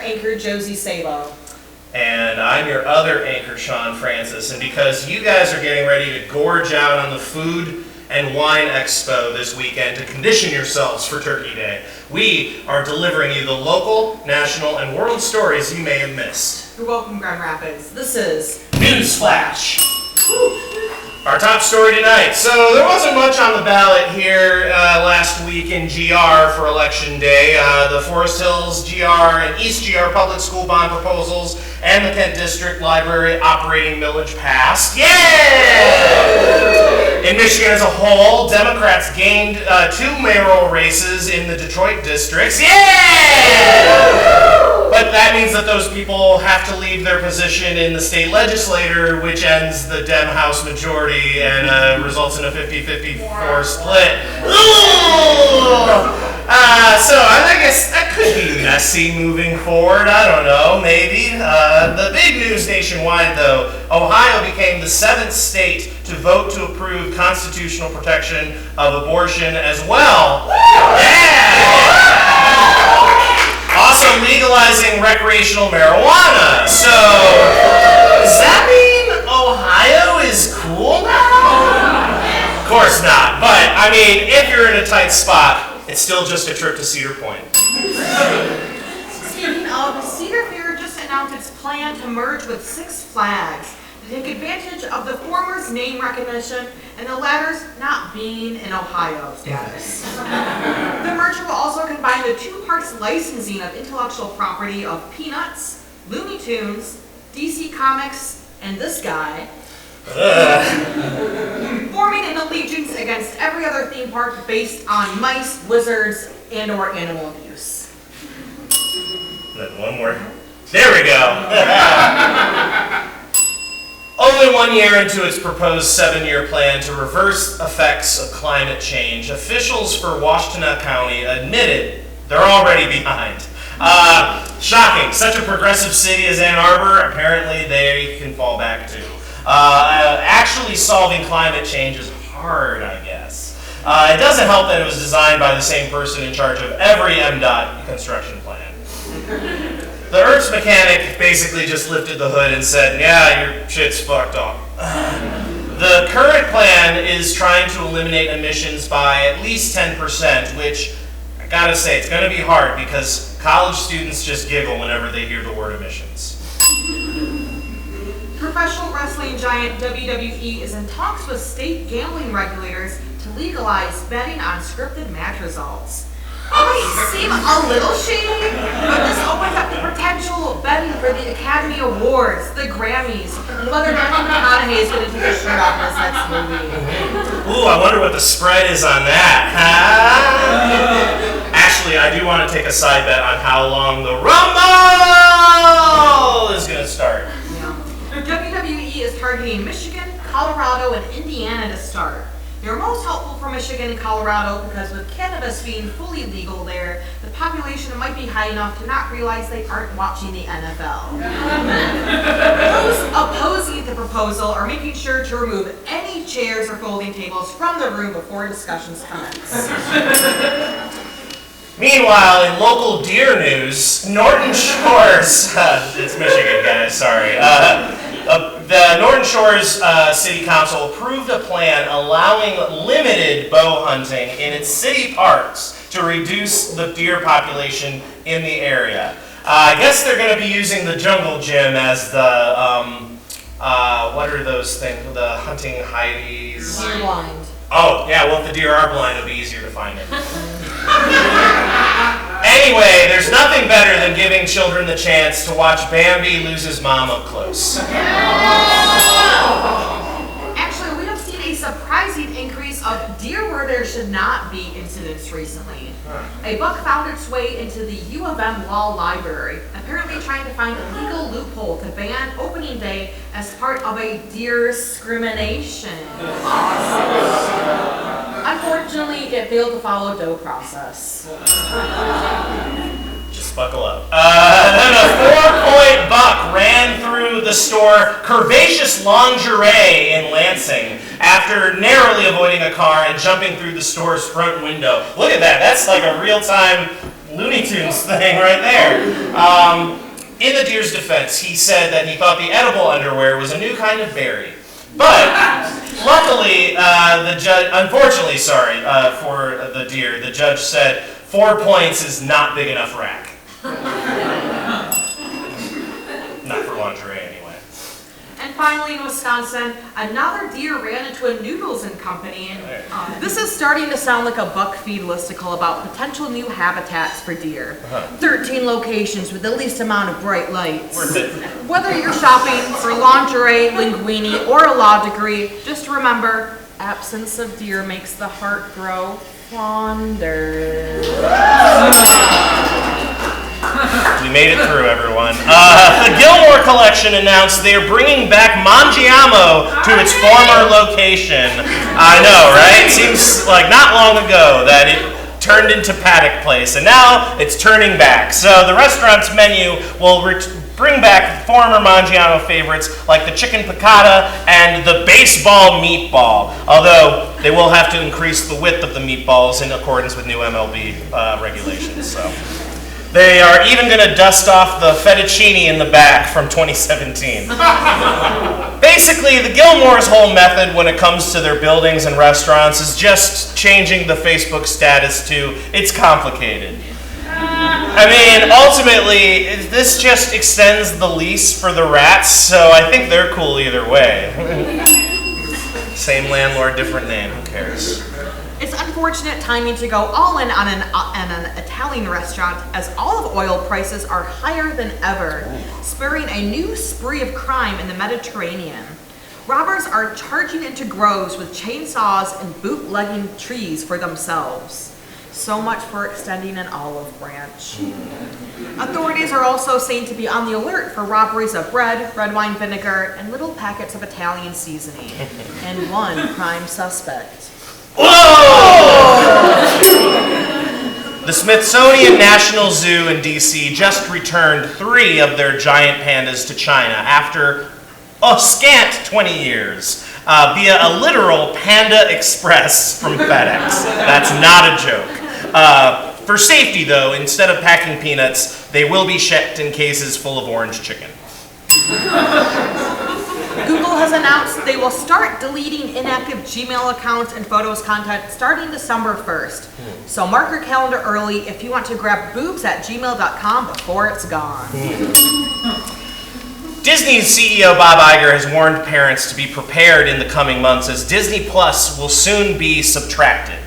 anchor, Josie Sabo. And I'm your other anchor, Sean Francis. And because you guys are getting ready to gorge out on the Food and Wine Expo this weekend to condition yourselves for Turkey Day, we are delivering you the local, national, and world stories you may have missed. You're welcome, Grand Rapids. This is NewsFlash. Our top story tonight. So there wasn't much on the ballot here last week in GR for Election Day. The Forest Hills GR and East GR public school bond proposals and the Kent District Library operating millage passed. Yeah! In Michigan as a whole, Democrats gained 2 mayoral races in the Detroit districts. Yeah! But that means that those people have to leave their position in the state legislature, which ends the Dem House majority and results in a 50-54 split. So I guess that could be messy moving forward. I don't know, maybe. The big news nationwide, though, Ohio became the 7th state to vote to approve constitutional protection of abortion as well. Yeah! Also legalizing recreational marijuana. So, does that mean Ohio is cool now? Of course not. But, I mean, if you're in a tight spot, it's still just a trip to Cedar Point. Speaking of, Cedar Fair just announced its plan to merge with Six Flags to take advantage of the former's name recognition and the latter's not being in Ohio status. The merger will also combine the 2 parks licensing of intellectual property of Peanuts, Looney Tunes, DC Comics, and this guy, forming an allegiance against every other theme park based on mice, lizards, and or animal abuse. One more. There we go. Only 1 year into its proposed 7-year plan to reverse effects of climate change, officials for Washtenaw County admitted they're already behind. Shocking. Such a progressive city as Ann Arbor, apparently they can fall back too. Actually solving climate change is hard, I guess. It doesn't help that it was designed by the same person in charge of every MDOT construction plan. The ERTS mechanic basically just lifted the hood and said, yeah, your shit's fucked up. The current plan is trying to eliminate emissions by at least 10%, which I gotta say, it's gonna be hard because college students just giggle whenever they hear the word emissions. Professional wrestling giant WWE is in talks with state gambling regulators to legalize betting on scripted match results. It might seem a little shady, but this opens up the potential betting for the Academy Awards, the Grammys, and whether Matthew McConaughey is going to take his shirt off in his next movie. Ooh, I wonder what the spread is on that. Actually, I do want to take a side bet on how long the Rumble is going to start. WWE is targeting Michigan, Colorado, and Indiana to start. They're most helpful for Michigan and Colorado because with cannabis being fully legal there, the population might be high enough to not realize they aren't watching the NFL. Those opposing the proposal are making sure to remove any chairs or folding tables from the room before discussions commence. Meanwhile, in local deer news, Norton Shores, it's Michigan, guys, sorry. The Norton Shores City Council approved a plan allowing limited bow hunting in its city parks to reduce the deer population in the area. I guess they're going to be using the jungle gym as the, what are those things, the hunting hides? Deer blind. Oh, yeah, well, if the deer are blind, it'll be easier to find it. Anyway, there's nothing better than giving children the chance to watch Bambi lose his mom up close. Actually, we have seen a surprising increase of deer where there should not be incidents recently. A buck found its way into the U of M Law Library, apparently trying to find a legal loophole to ban opening day as part of a deer discrimination. Unfortunately, it failed to follow due process. Just buckle up. Then a 4-point buck ran through the store Curvaceous Lingerie in Lansing after narrowly avoiding a car and jumping through the store's front window. Look at that. That's like a real-time Looney Tunes thing right there. In the deer's defense, he said that he thought the edible underwear was a new kind of berry. But luckily, the judge, unfortunately, for the deer, the judge said 4 points is not big enough rack. Not for lingerie, anyway. And finally, in Wisconsin, another deer ran into a noodles and company. And this is starting to sound like a buck feed listicle about potential new habitats for deer. 13 locations with the least amount of bright lights. Worth it. Whether you're shopping for lingerie, linguine, or a law degree, just remember, absence of deer makes the heart grow fonder. We made it through, everyone. The Gilmore Collection announced they are bringing back Mangiamo to its former location. I know, right? Seems like not long ago that it turned into Paddock Place, and now it's turning back. So the restaurant's menu will bring back former Mangiamo favorites like the chicken piccata and the baseball meatball, although they will have to increase the width of the meatballs in accordance with new MLB regulations. So. They are even going to dust off the fettuccine in the back from 2017. Basically, the Gilmore's whole method when it comes to their buildings and restaurants is just changing the Facebook status to, it's complicated. I mean, ultimately, this just extends the lease for the rats, so I think they're cool either way. Same landlord, different name, who cares? It's unfortunate timing to go all in on an Italian restaurant as olive oil prices are higher than ever, spurring a new spree of crime in the Mediterranean. Robbers are charging into groves with chainsaws and bootlegging trees for themselves. So much for extending an olive branch. Authorities are also seen to be on the alert for robberies of bread, red wine vinegar, and little packets of Italian seasoning, and one prime suspect. Whoa! The Smithsonian National Zoo in D.C. just returned 3 of their giant pandas to China after a scant 20 years via a literal Panda Express from FedEx. That's not a joke. For safety, though, instead of packing peanuts, they will be shipped in cases full of orange chicken. Google has announced they will start deleting inactive Gmail accounts and photos content starting December 1st. So mark your calendar early if you want to grab boobs at gmail.com before it's gone. Disney's CEO Bob Iger has warned parents to be prepared in the coming months as Disney Plus will soon be subtracted.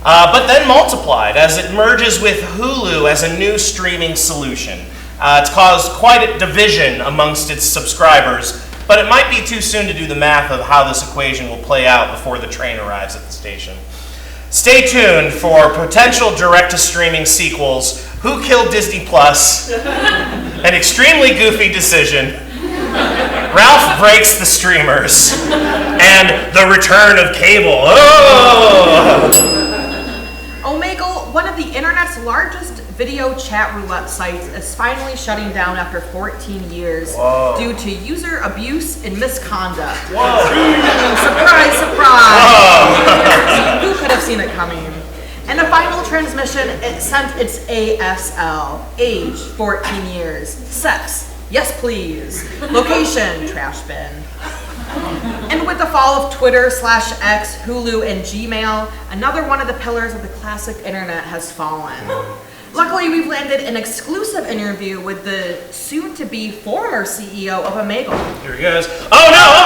But then multiplied as it merges with Hulu as a new streaming solution. It's caused quite a division amongst its subscribers, but it might be too soon to do the math of how this equation will play out before the train arrives at the station. Stay tuned for potential direct-to-streaming sequels, Who Killed Disney Plus, An Extremely Goofy Decision, Ralph Breaks the Streamers, and The Return of Cable. Oh! Omegle, one of the internet's largest video chat roulette sites, is finally shutting down after 14 years due to user abuse and misconduct. Whoa. Surprise, surprise! Who could have seen it coming? In a final transmission, it sent its ASL, age 14 years, sex, yes please, location, trash bin. And with the fall of Twitter /X, Hulu, and Gmail, another one of the pillars of the classic internet has fallen. Luckily, we've landed an exclusive interview with the soon-to-be former CEO of Omegle. Here he goes. Oh no!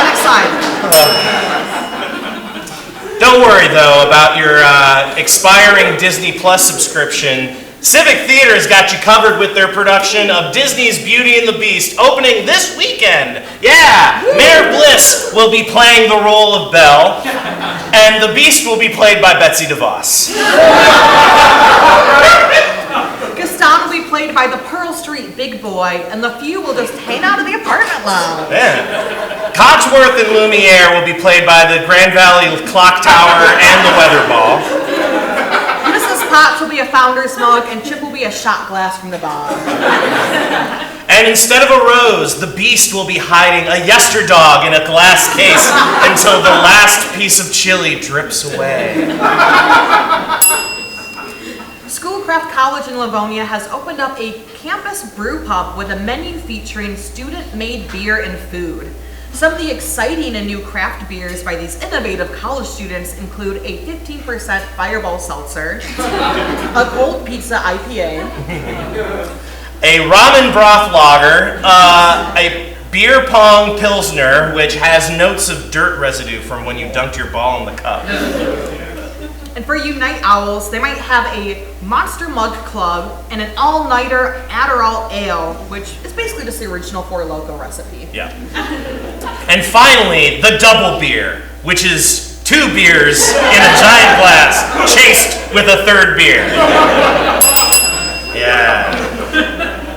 Next slide. Don't worry though about your expiring Disney Plus subscription. Civic Theater's got you covered with their production of Disney's Beauty and the Beast, opening this weekend. Yeah, Mayor Bliss will be playing the role of Belle, and the Beast will be played by Betsy DeVos. Gaston will be played by the Pearl Street big boy, and the few will just hang out in the apartment lounge. Yeah. Cogsworth and Lumiere will be played by the Grand Valley Clock Tower and the Weather Ball. Potts will be a Founder's Mug, and Chip will be a shot glass from the bar. And instead of a rose, the Beast will be hiding a yesterdog in a glass case until the last piece of chili drips away. Craft College in Livonia has opened up a campus brew pub with a menu featuring student-made beer and food. Some of the exciting and new craft beers by these innovative college students include a 15% Fireball Seltzer, a cold pizza IPA, a ramen broth lager, a beer pong pilsner, which has notes of dirt residue from when you dunked your ball in the cup. And for you night owls, they might have a Monster Mug Club and an all-nighter Adderall Ale, which is basically just the original Four Loko recipe. Yeah. And finally, the double beer, which is 2 beers in a giant glass, chased with a 3rd beer. Yeah.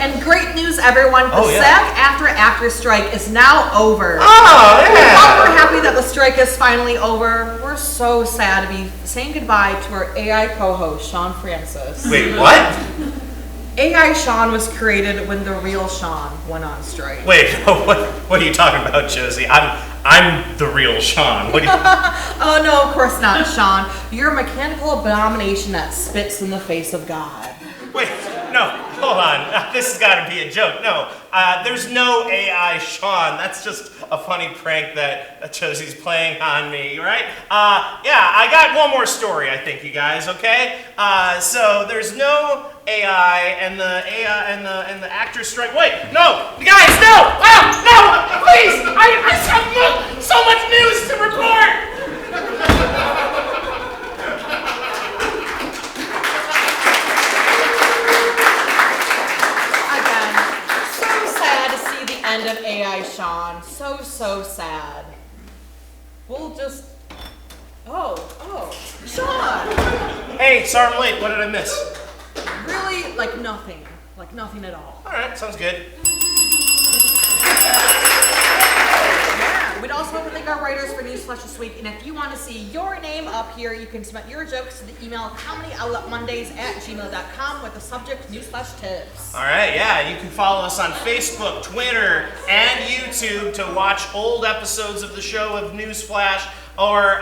And great news, everyone. The SAG-AFTRA strike is now over. Oh, yeah. We're happy that the strike is finally over. We're so sad to be saying goodbye to our AI co-host, Sean Francis. Wait, what? AI Sean was created when the real Sean went on strike. Wait, what are you talking about, Josie? I'm the real Sean. What do you... Oh, no, of course not, Sean. You're a mechanical abomination that spits in the face of God. Wait, no, hold on. This has got to be a joke. No, there's no AI Sean. That's just a funny prank that Josie's playing on me, right? Yeah, I got one more story, I think, you guys, okay? So there's no AI and the actor strike. Wait, no, you guys, no! No, please! I have so much news to report! End of AI Sean. So sad. We'll just... Oh, Sean! Hey, sorry I'm late. What did I miss? Really, like nothing at all. Alright, sounds good. Yeah, we'd also like to thank our writers for NewsFlash this week, and if you want to see your name up here, you can submit your jokes to the email comedyoutletmondays@gmail.com with the subject NewsFlash Tips. Alright, yeah, you can follow us on Facebook, Twitter, and YouTube to watch old episodes of the show of NewsFlash, or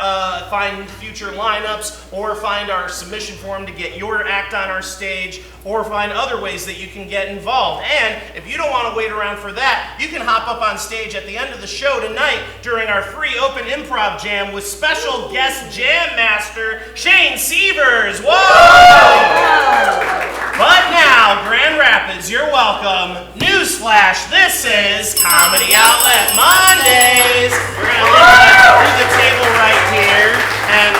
find future lineups, or find our submission form to get your act on our stage, or find other ways that you can get involved. And if you don't want to wait around for that, you can hop up on stage at the end of the show tonight during our free open improv jam with special guest jam master Shane Sievers. Whoa! But now, Grand Rapids, you're welcome. Newsflash, this is Comedy Outlet Mondays. We're going to leave the table right here, and